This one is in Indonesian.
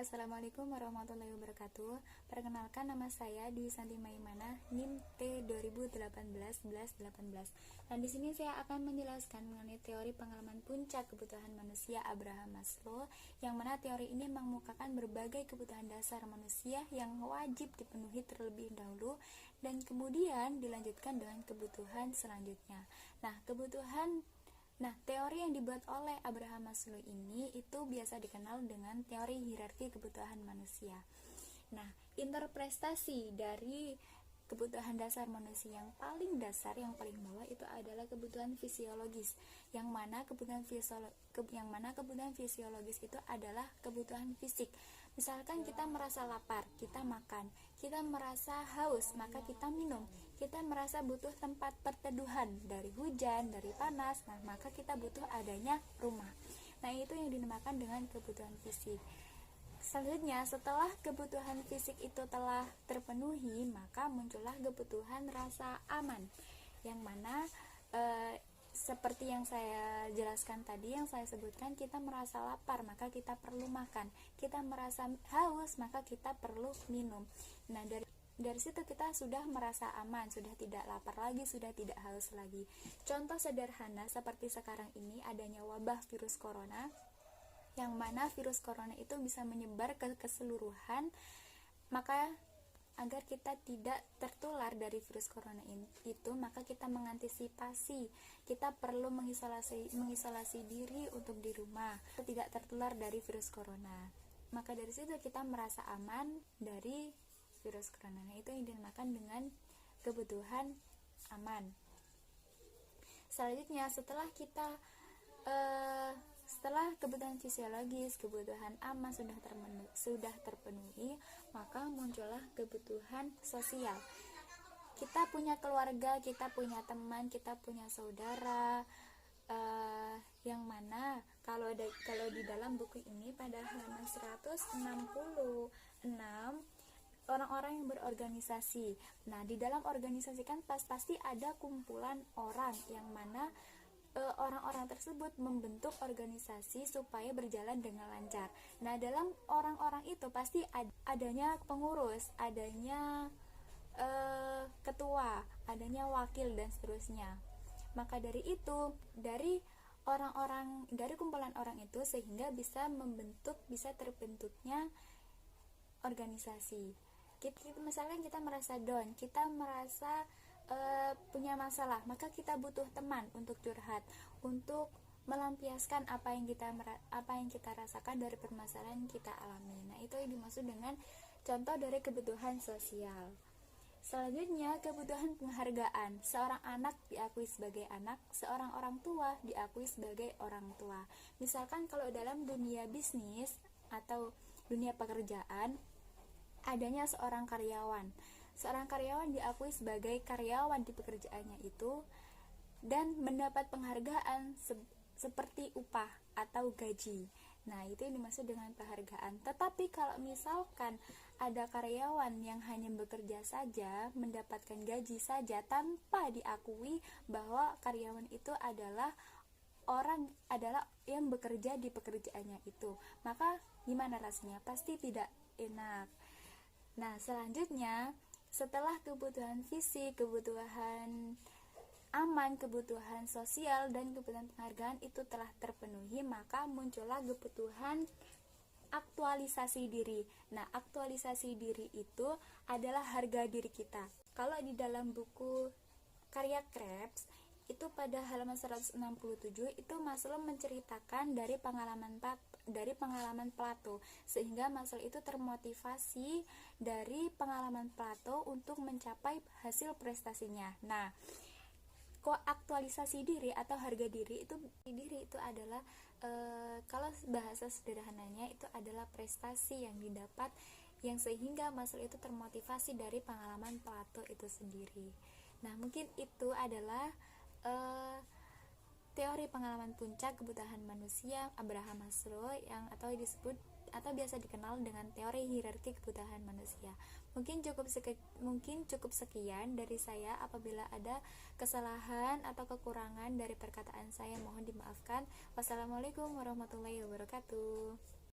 Assalamualaikum warahmatullahi wabarakatuh. Perkenalkan, nama saya Dwi Santi Maimana, NIM T 2018-11-18. Dan di sini saya akan menjelaskan mengenai teori pengalaman puncak kebutuhan manusia Abraham Maslow, yang mana teori ini mengemukakan berbagai kebutuhan dasar manusia yang wajib dipenuhi terlebih dahulu dan kemudian dilanjutkan dengan kebutuhan selanjutnya. Nah, teori yang dibuat oleh Abraham Maslow ini itu biasa dikenal dengan teori hierarki kebutuhan manusia. Nah, interpretasi dari kebutuhan dasar manusia yang paling dasar, yang paling bawah itu adalah kebutuhan fisiologis, yang mana kebutuhan fisiologis itu adalah kebutuhan fisik. Misalkan kita merasa lapar, kita makan. Kita merasa haus, maka kita minum. Kita merasa butuh tempat perteduhan dari hujan, dari panas, maka kita butuh adanya rumah. Nah, itu yang dinamakan dengan kebutuhan fisik. Selanjutnya, setelah kebutuhan fisik itu telah terpenuhi, maka muncullah kebutuhan rasa aman, yang mana seperti yang saya jelaskan tadi, yang saya sebutkan, kita merasa lapar, maka kita perlu makan. Kita merasa haus, maka kita perlu minum. Nah, dari situ kita sudah merasa aman, sudah tidak lapar lagi, sudah tidak haus lagi. Contoh sederhana seperti sekarang ini adanya wabah virus corona, yang mana virus corona itu bisa menyebar ke keseluruhan. Maka agar kita tidak tertular dari virus corona itu, maka kita mengantisipasi, kita perlu mengisolasi diri untuk di rumah, tidak tertular dari virus corona. Maka dari situ kita merasa aman dari virus corona. Nah, itu yang dinamakan dengan kebutuhan aman. Selanjutnya, setelah kebutuhan fisiologis, kebutuhan aman sudah terpenuhi, maka muncullah kebutuhan sosial. Kita punya keluarga, kita punya teman, kita punya saudara, yang mana kalau di dalam buku ini pada halaman 166, orang-orang yang berorganisasi. Nah, di dalam organisasi kan pasti ada kumpulan orang, yang mana orang-orang tersebut membentuk organisasi supaya berjalan dengan lancar. Nah, dalam orang-orang itu pasti adanya pengurus, adanya ketua, adanya wakil, dan seterusnya. Maka dari itu, dari kumpulan orang itu, sehingga bisa terbentuknya organisasi. Misalkan kita merasa down, kita merasa punya masalah, maka kita butuh teman untuk curhat, untuk melampiaskan apa yang kita rasakan dari permasalahan yang kita alami. Nah, itu yang dimaksud dengan contoh dari kebutuhan sosial. Selanjutnya, kebutuhan penghargaan. Seorang anak diakui sebagai anak, seorang orang tua diakui sebagai orang tua. Misalkan kalau dalam dunia bisnis atau dunia pekerjaan, adanya seorang karyawan diakui sebagai karyawan di pekerjaannya itu dan mendapat penghargaan seperti upah atau gaji. Nah, itu yang dimaksud dengan penghargaan. Tetapi kalau misalkan ada karyawan yang hanya bekerja saja, mendapatkan gaji saja tanpa diakui bahwa karyawan itu adalah yang bekerja di pekerjaannya itu, maka gimana rasanya? Pasti tidak enak. Nah, selanjutnya, setelah kebutuhan fisik, kebutuhan aman, kebutuhan sosial, dan kebutuhan penghargaan itu telah terpenuhi, maka muncullah kebutuhan aktualisasi diri. Nah, aktualisasi diri itu adalah harga diri kita. Kalau di dalam buku karya Krebs itu pada halaman 167 itu Maslow menceritakan dari pengalaman Plato, sehingga Maslow itu termotivasi dari pengalaman Plato untuk mencapai hasil prestasinya. Nah, aktualisasi diri atau harga diri itu adalah kalau bahasa sederhananya itu adalah prestasi yang didapat, yang sehingga Maslow itu termotivasi dari pengalaman Plato itu sendiri. Nah, mungkin itu adalah teori pengalaman puncak kebutuhan manusia Abraham Maslow atau biasa dikenal dengan teori hierarki kebutuhan manusia. Mungkin cukup sekian dari saya. Apabila ada kesalahan atau kekurangan dari perkataan saya, mohon dimaafkan. Wassalamualaikum warahmatullahi wabarakatuh.